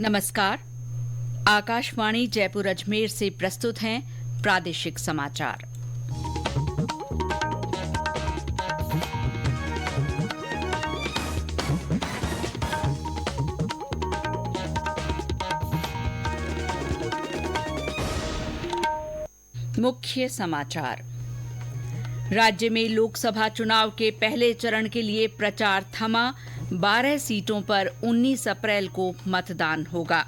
नमस्कार। आकाशवाणी जयपुर अजमेर से प्रस्तुत हैं प्रादेशिक समाचार। मुख्य समाचार। राज्य में लोकसभा चुनाव के पहले चरण के लिए प्रचार थमा। 12 सीटों पर 19 अप्रैल को मतदान होगा।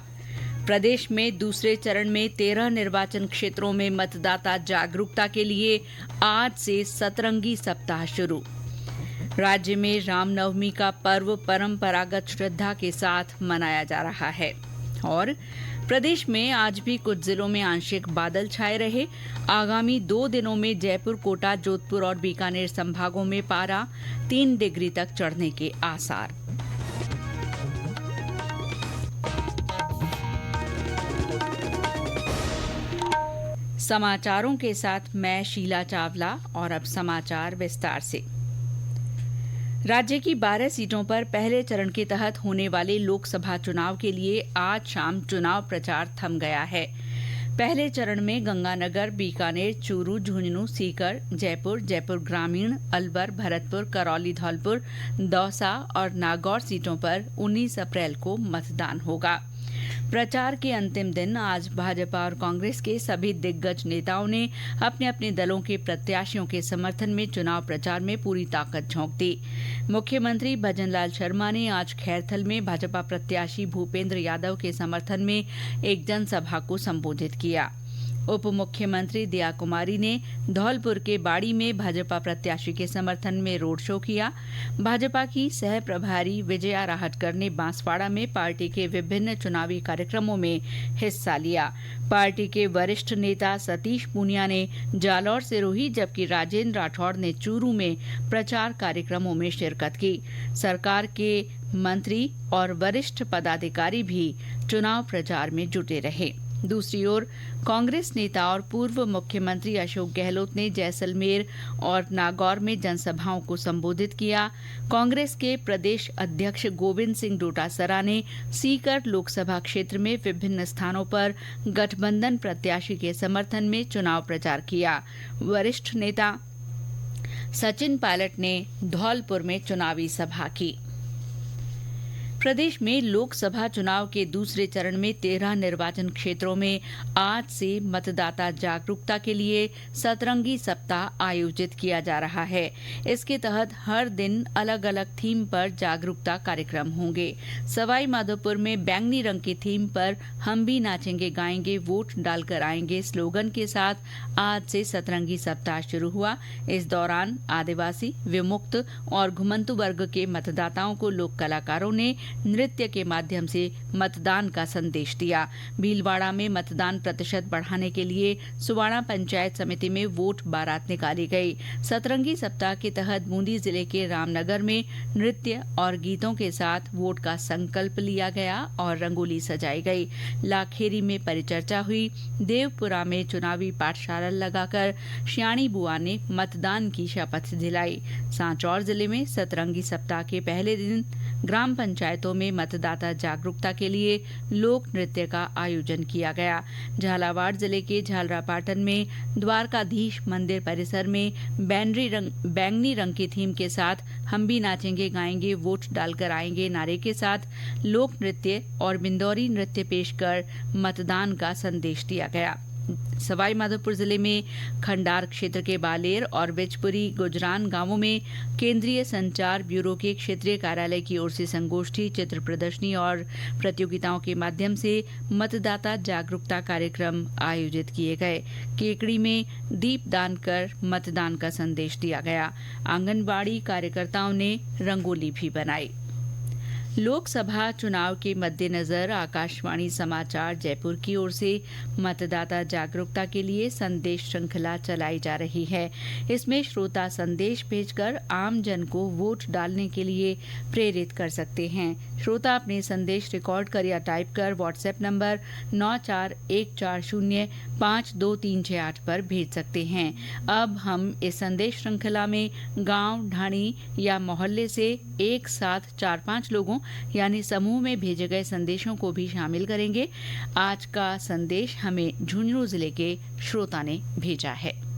प्रदेश में दूसरे चरण में 13 निर्वाचन क्षेत्रों में मतदाता जागरूकता के लिए आज से सतरंगी सप्ताह शुरू। राज्य में रामनवमी का पर्व परंपरागत श्रद्धा के साथ मनाया जा रहा है। और प्रदेश में आज भी कुछ जिलों में आंशिक बादल छाए रहे। आगामी 2 दिनों में जयपुर, कोटा, जोधपुर और बीकानेर संभागों में पारा 3 डिग्री तक चढ़ने के आसार। समाचारों के साथ मैं शीला चावला और अब समाचार विस्तार से। राज्य की 12 सीटों पर पहले चरण के तहत होने वाले लोकसभा चुनाव के लिए आज शाम चुनाव प्रचार थम गया है। पहले चरण में गंगानगर, बीकानेर, चूरू, झुंझुनू, सीकर, जयपुर, जयपुर ग्रामीण, अलवर, भरतपुर, करौली, धौलपुर, दौसा और नागौर सीटों पर 19 अप्रैल को मतदान होगा। प्रचार के अंतिम दिन आज भाजपा और कांग्रेस के सभी दिग्गज नेताओं ने अपने अपने दलों के प्रत्याशियों के समर्थन में चुनाव प्रचार में पूरी ताकत झोंक दी। मुख्यमंत्री भजनलाल शर्मा ने आज खैरथल में भाजपा प्रत्याशी भूपेंद्र यादव के समर्थन में एक जनसभा को संबोधित किया। उप मुख्यमंत्री दया कुमारी ने धौलपुर के बाड़ी में भाजपा प्रत्याशी के समर्थन में रोड शो किया। भाजपा की सह प्रभारी विजया राहटकर ने बांसवाड़ा में पार्टी के विभिन्न चुनावी कार्यक्रमों में हिस्सा लिया। पार्टी के वरिष्ठ नेता सतीश पूनिया ने जालौर सिरोही, जबकि राजेंद्र राठौड़ ने चूरू में प्रचार कार्यक्रमों में शिरकत की। सरकार के मंत्री और वरिष्ठ पदाधिकारी भी चुनाव प्रचार में जुटे रहे। दूसरी ओर कांग्रेस नेता और पूर्व मुख्यमंत्री अशोक गहलोत ने जैसलमेर और नागौर में जनसभाओं को संबोधित किया। कांग्रेस के प्रदेश अध्यक्ष गोविंद सिंह डोटासरा ने सीकर लोकसभा क्षेत्र में विभिन्न स्थानों पर गठबंधन प्रत्याशी के समर्थन में चुनाव प्रचार किया। वरिष्ठ नेता सचिन पायलट ने धौलपुर में चुनावी सभा की। प्रदेश में लोकसभा चुनाव के दूसरे चरण में 13 निर्वाचन क्षेत्रों में आज से मतदाता जागरूकता के लिए सतरंगी सप्ताह आयोजित किया जा रहा है। इसके तहत हर दिन अलग अलग थीम पर जागरूकता कार्यक्रम होंगे। सवाई माधोपुर में बैंगनी रंग की थीम पर हम भी नाचेंगे गाएंगे वोट डालकर आएंगे स्लोगन के साथ आज से सतरंगी सप्ताह शुरू हुआ। इस दौरान आदिवासी, विमुक्त और घुमंतु वर्ग के मतदाताओं को लोक कलाकारों ने नृत्य के माध्यम से मतदान का संदेश दिया। भीलवाड़ा में मतदान प्रतिशत बढ़ाने के लिए सुवाड़ा पंचायत समिति में वोट बारात निकाली गई। सतरंगी सप्ताह के तहत बूंदी जिले के रामनगर में नृत्य और गीतों के साथ वोट का संकल्प लिया गया और रंगोली सजाई गई। लाखेरी में परिचर्चा हुई। देवपुरा में चुनावी पाठशाला लगाकर श्याणी बुआ ने मतदान की शपथ दिलाई। सांचौर जिले में सतरंगी सप्ताह के पहले दिन ग्राम पंचायतों में मतदाता जागरूकता के लिए लोक नृत्य का आयोजन किया गया। झालावाड़ जिले के झालरापाटन में द्वारकाधीश मंदिर परिसर में बैंगनी रंग की थीम के साथ हम भी नाचेंगे गाएंगे वोट डालकर आएंगे नारे के साथ लोक नृत्य और बिंदौरी नृत्य पेश कर मतदान का संदेश दिया गया। सवाई माधोपुर जिले में खंडार क्षेत्र के बालेर और बिजपुरी गुजरान गांवों में केंद्रीय संचार ब्यूरो के क्षेत्रीय कार्यालय की ओर से संगोष्ठी, चित्र प्रदर्शनी और प्रतियोगिताओं के माध्यम से मतदाता जागरूकता कार्यक्रम आयोजित किए गए। केकड़ी में दीपदान कर मतदान का संदेश दिया गया। आंगनबाड़ी कार्यकर्ताओं ने रंगोली भी बनाई। लोकसभा चुनाव के मद्देनजर आकाशवाणी समाचार जयपुर की ओर से मतदाता जागरूकता के लिए संदेश श्रृंखला चलाई जा रही है। इसमें श्रोता संदेश भेजकर आम जन को वोट डालने के लिए प्रेरित कर सकते हैं। श्रोता अपने संदेश रिकॉर्ड कर या टाइप कर व्हाट्सएप नंबर 9414052368 पर भेज सकते हैं। अब हम इस संदेश श्रृंखला में गांव, ढाणी या मोहल्ले से एक साथ 4-5 लोगों यानी समूह में भेजे गए संदेशों को भी शामिल करेंगे। आज का संदेश हमें झुंझुनू जिले के श्रोता ने भेजा है।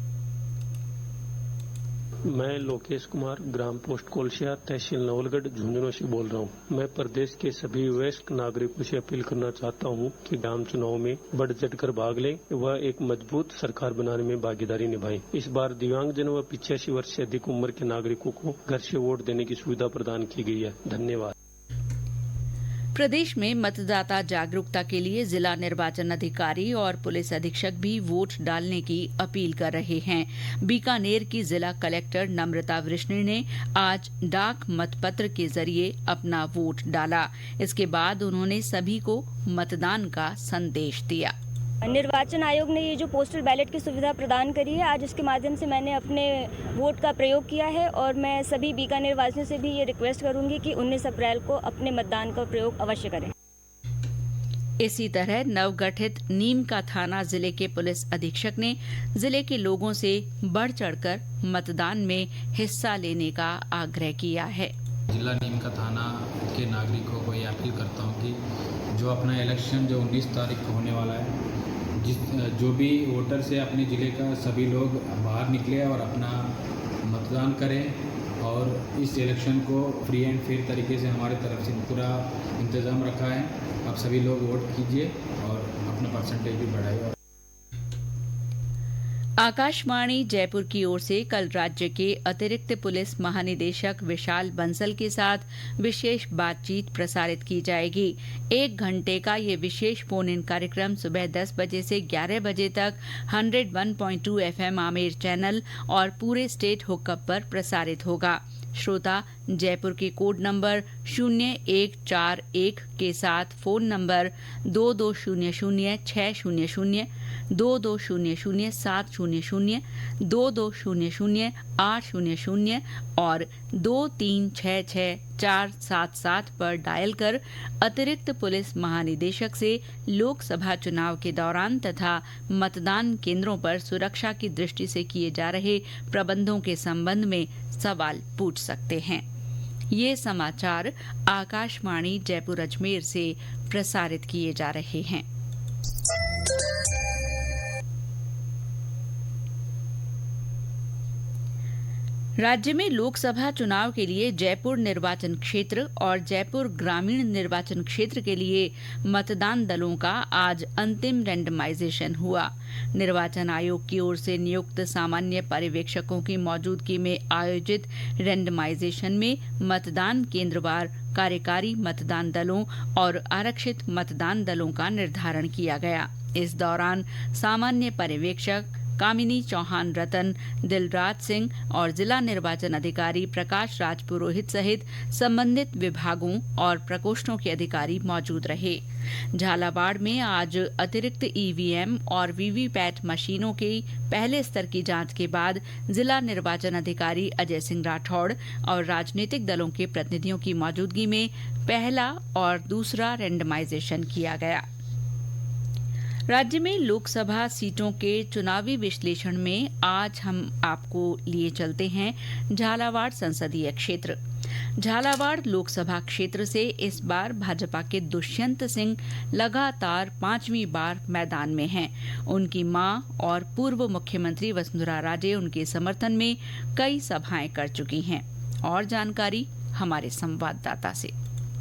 मैं लोकेश कुमार, ग्राम पोस्ट कोलशिया, तहसील नवलगढ़, झुंझुनू से बोल रहा हूँ। मैं प्रदेश के सभी वयस्क नागरिकों से अपील करना चाहता हूँ कि ग्राम चुनाव में बढ़ चढ़कर भाग लें व एक मजबूत सरकार बनाने में भागीदारी निभाएं। इस बार दिव्यांगजन व 85 वर्ष से अधिक उम्र के नागरिकों को घर से वोट देने की सुविधा प्रदान की गई है। धन्यवाद। प्रदेश में मतदाता जागरूकता के लिए जिला निर्वाचन अधिकारी और पुलिस अधीक्षक भी वोट डालने की अपील कर रहे हैं। बीकानेर की जिला कलेक्टर नम्रता वृष्णि ने आज डाक मतपत्र के जरिए अपना वोट डाला। इसके बाद उन्होंने सभी को मतदान का संदेश दिया। निर्वाचन आयोग ने ये जो पोस्टल बैलेट की सुविधा प्रदान करी है, आज इसके माध्यम से मैंने अपने वोट का प्रयोग किया है और मैं सभी बीकानेर वासियों से भी ये रिक्वेस्ट करूंगी कि 19 अप्रैल को अपने मतदान का प्रयोग अवश्य करें। इसी तरह नवगठित नीम का थाना जिले के पुलिस अधीक्षक ने जिले के लोगों से बढ़ चढ़कर मतदान में हिस्सा लेने का आग्रह किया है। जिला नीम का थाना के नागरिकों को ये अपील करता हूँ कि जो अपना इलेक्शन जो 19 तारीख को होने वाला है, जो भी वोटर से अपने ज़िले का सभी लोग बाहर निकले और अपना मतदान करें और इस इलेक्शन को फ्री एंड फेयर तरीके से हमारे तरफ से पूरा इंतज़ाम रखा है। आप सभी लोग वोट कीजिए और अपना परसेंटेज भी बढ़ाइए। आकाशवाणी जयपुर की ओर से कल राज्य के अतिरिक्त पुलिस महानिदेशक विशाल बंसल के साथ विशेष बातचीत प्रसारित की जाएगी। 1 घंटे का ये विशेष फोन इन कार्यक्रम सुबह 10 बजे से 11 बजे तक 101.2 FM आमेर चैनल और पूरे स्टेट हुकअप पर प्रसारित होगा। श्रोता जयपुर के कोड नंबर 0141 के साथ फोन नंबर 2200-600, 2200-700, 2200-800 और 2366-477 पर डायल कर अतिरिक्त पुलिस महानिदेशक से लोकसभा चुनाव के दौरान तथा मतदान केंद्रों पर सुरक्षा की दृष्टि से किए जा रहे प्रबंधों के संबंध में सवाल पूछ सकते हैं। ये समाचार आकाशवाणी जयपुर अजमेर से प्रसारित किए जा रहे हैं। राज्य में लोकसभा चुनाव के लिए जयपुर निर्वाचन क्षेत्र और जयपुर ग्रामीण निर्वाचन क्षेत्र के लिए मतदान दलों का आज अंतिम रैंडमाइजेशन हुआ। निर्वाचन आयोग की ओर से नियुक्त सामान्य पर्यवेक्षकों की मौजूदगी में आयोजित रैंडमाइजेशन में मतदान केंद्रवार कार्यकारी मतदान दलों और आरक्षित मतदान दलों का निर्धारण किया गया। इस दौरान सामान्य पर्यवेक्षक कामिनी चौहान रतन, दिलराज सिंह और जिला निर्वाचन अधिकारी प्रकाश राज पुरोहित सहित संबंधित विभागों और प्रकोष्ठों के अधिकारी मौजूद रहे। झालावाड़ में आज अतिरिक्त ईवीएम और वीवीपैट मशीनों के पहले स्तर की जांच के बाद जिला निर्वाचन अधिकारी अजय सिंह राठौड़ और राजनीतिक दलों के प्रतिनिधियों की मौजूदगी में पहला और दूसरा रैंडमाइजेशन किया गया। राज्य में लोकसभा सीटों के चुनावी विश्लेषण में आज हम आपको लिए चलते हैं झालावाड़ संसदीय क्षेत्र। झालावाड़ लोकसभा क्षेत्र से इस बार भाजपा के दुष्यंत सिंह लगातार 5वीं बार मैदान में हैं। उनकी मां और पूर्व मुख्यमंत्री वसुंधरा राजे उनके समर्थन में कई सभाएं कर चुकी हैं। और जानकारी हमारे संवाददाता से।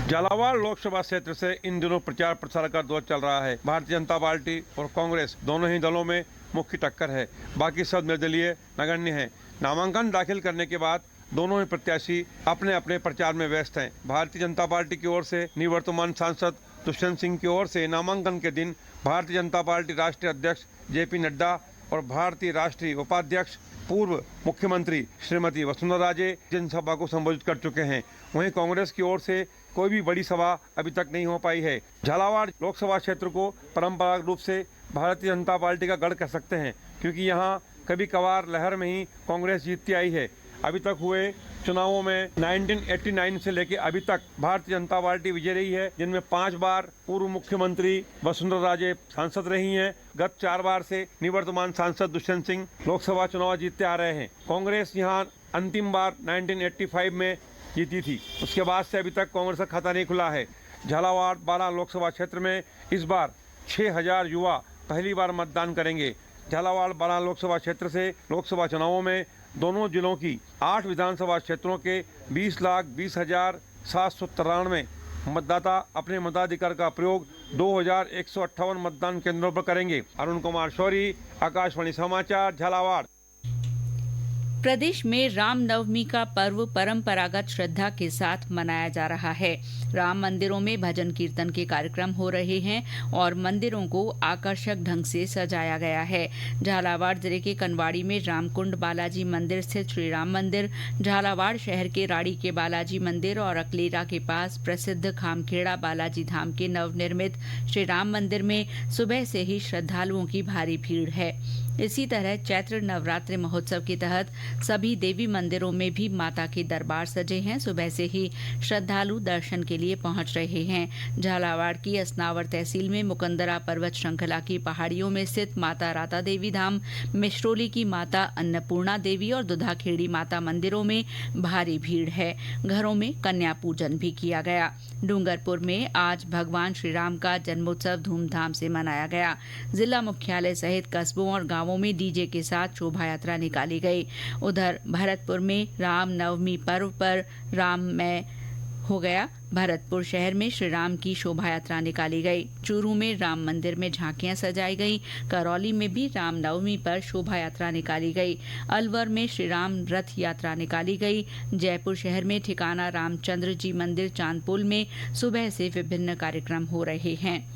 झालावाड़ लोकसभा क्षेत्र से इन दिनों प्रचार प्रसार का दौर चल रहा है। भारतीय जनता पार्टी और कांग्रेस दोनों ही दलों में मुख्य टक्कर है, बाकी सब निर्दलीय नगण्य हैं। नामांकन दाखिल करने के बाद दोनों ही प्रत्याशी अपने अपने प्रचार में व्यस्त हैं। भारतीय जनता पार्टी की ओर से निवर्तमान सांसद दुष्यंत सिंह की ओर से नामांकन के दिन भारतीय जनता पार्टी राष्ट्रीय अध्यक्ष जेपी नड्डा और भारतीय राष्ट्रीय उपाध्यक्ष पूर्व मुख्यमंत्री श्रीमती वसुंधरा राजे जनसभा को संबोधित कर चुके हैं। वहीं कांग्रेस की ओर से कोई भी बड़ी सभा अभी तक नहीं हो पाई है। झालावाड़ लोकसभा क्षेत्र को परंपरागत रूप से भारतीय जनता पार्टी का गढ़ कह सकते हैं, क्योंकि यहाँ कभी कभार लहर में ही कांग्रेस जीतती आई है। अभी तक हुए चुनावों में 1989 से लेकर अभी तक भारतीय जनता पार्टी विजय रही है, जिनमें 5 बार पूर्व मुख्यमंत्री वसुंधरा राजे सांसद रही हैं। गत 4 बार से निवर्तमान सांसद दुष्यंत सिंह लोकसभा चुनाव जीतते आ रहे हैं। कांग्रेस यहाँ अंतिम बार 1985 में जीती थी। उसके बाद से अभी तक कांग्रेस का खाता नहीं खुला है। झालावाड़ बारां लोकसभा क्षेत्र में इस बार 6000 युवा पहली बार मतदान करेंगे। झालावाड़ बारां लोकसभा क्षेत्र से लोकसभा चुनावों में दोनों जिलों की 8 विधानसभा क्षेत्रों के 20,20,793 मतदाता अपने मताधिकार का प्रयोग 2158 मतदान केंद्रों पर करेंगे। अरुण कुमार शौरी, आकाशवाणी समाचार, झालावाड़। प्रदेश में रामनवमी का पर्व परंपरागत श्रद्धा के साथ मनाया जा रहा है। राम मंदिरों में भजन कीर्तन के कार्यक्रम हो रहे हैं और मंदिरों को आकर्षक ढंग से सजाया गया है। झालावाड़ जिले के कनवाड़ी में रामकुंड बालाजी मंदिर स्थित श्री राम मंदिर, झालावाड़ शहर के राड़ी के बालाजी मंदिर और अकलेरा के पास प्रसिद्ध खामखेड़ा बालाजी धाम के नवनिर्मित श्री राम मंदिर में सुबह से ही श्रद्धालुओं की भारी भीड़ है। इसी तरह चैत्र नवरात्रि महोत्सव के तहत सभी देवी मंदिरों में भी माता के दरबार सजे हैं। सुबह से ही श्रद्धालु दर्शन के लिए पहुंच रहे हैं। झालावाड़ की असनावर तहसील में मुकंदरा पर्वत श्रृंखला की पहाड़ियों में स्थित माता राता देवी धाम, मिश्रोली की माता अन्नपूर्णा देवी और दुधाखेड़ी माता मंदिरों में भारी भीड़ है। घरों में कन्या पूजन भी किया गया। डूंगरपुर में आज भगवान श्री राम का जन्मोत्सव धूमधाम से मनाया गया। जिला मुख्यालय सहित कस्बों और गांवों में डीजे के साथ शोभा यात्रा निकाली गई। उधर भरतपुर में राम नवमी पर्व पर राममय हो गया। भरतपुर शहर में श्री राम की शोभा यात्रा निकाली गई। चूरू में राम मंदिर में झांकियां सजाई गई। करौली में भी राम नवमी पर शोभा यात्रा निकाली गई। अलवर में श्री राम रथ यात्रा निकाली गई। जयपुर शहर में ठिकाना रामचंद्र जी मंदिर चांदपोल में सुबह से विभिन्न कार्यक्रम हो रहे हैं।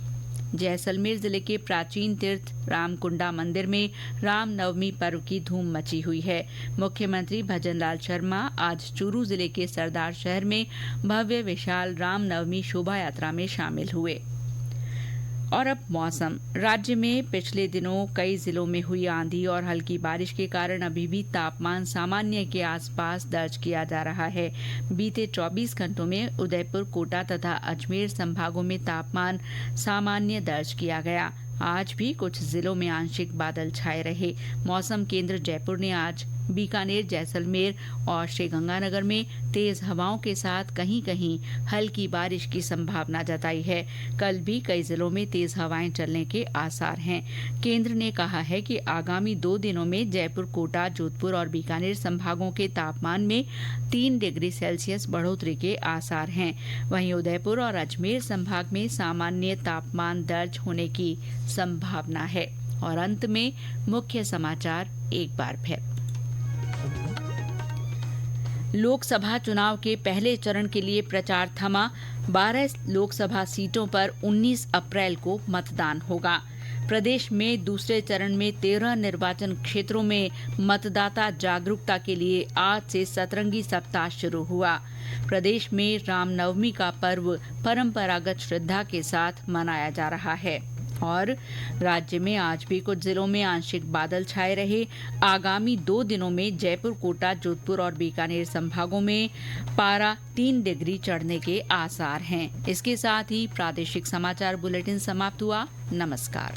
जैसलमेर जिले के प्राचीन तीर्थ रामकुंडा मंदिर में रामनवमी पर्व की धूम मची हुई है। मुख्यमंत्री भजनलाल शर्मा आज चूरू जिले के सरदार शहर में भव्य विशाल रामनवमी शोभा यात्रा में शामिल हुए। और अब मौसम। राज्य में पिछले दिनों कई जिलों में हुई आंधी और हल्की बारिश के कारण अभी भी तापमान सामान्य के आसपास दर्ज किया जा रहा है। बीते 24 घंटों में उदयपुर, कोटा तथा अजमेर संभागों में तापमान सामान्य दर्ज किया गया। आज भी कुछ जिलों में आंशिक बादल छाए रहे। मौसम केंद्र जयपुर ने आज बीकानेर, जैसलमेर और श्रीगंगानगर में तेज हवाओं के साथ कहीं कहीं हल्की बारिश की संभावना जताई है। कल भी कई जिलों में तेज हवाएं चलने के आसार हैं। केंद्र ने कहा है कि आगामी 2 दिनों में जयपुर, कोटा, जोधपुर और बीकानेर संभागों के तापमान में 3 डिग्री सेल्सियस बढ़ोतरी के आसार हैं। वहीं उदयपुर और अजमेर संभाग में सामान्य तापमान दर्ज होने की संभावना है। और अंत में मुख्य समाचार एक बार फिर। लोकसभा चुनाव के पहले चरण के लिए प्रचार थमा। 12 लोकसभा सीटों पर 19 अप्रैल को मतदान होगा। प्रदेश में दूसरे चरण में 13 निर्वाचन क्षेत्रों में मतदाता जागरूकता के लिए आज से सतरंगी सप्ताह शुरू हुआ। प्रदेश में रामनवमी का पर्व परंपरागत श्रद्धा के साथ मनाया जा रहा है। और राज्य में आज भी कुछ जिलों में आंशिक बादल छाए रहे। आगामी 2 दिनों में जयपुर, कोटा, जोधपुर और बीकानेर संभागों में पारा 3 डिग्री चढ़ने के आसार हैं। इसके साथ ही प्रादेशिक समाचार बुलेटिन समाप्त हुआ। नमस्कार।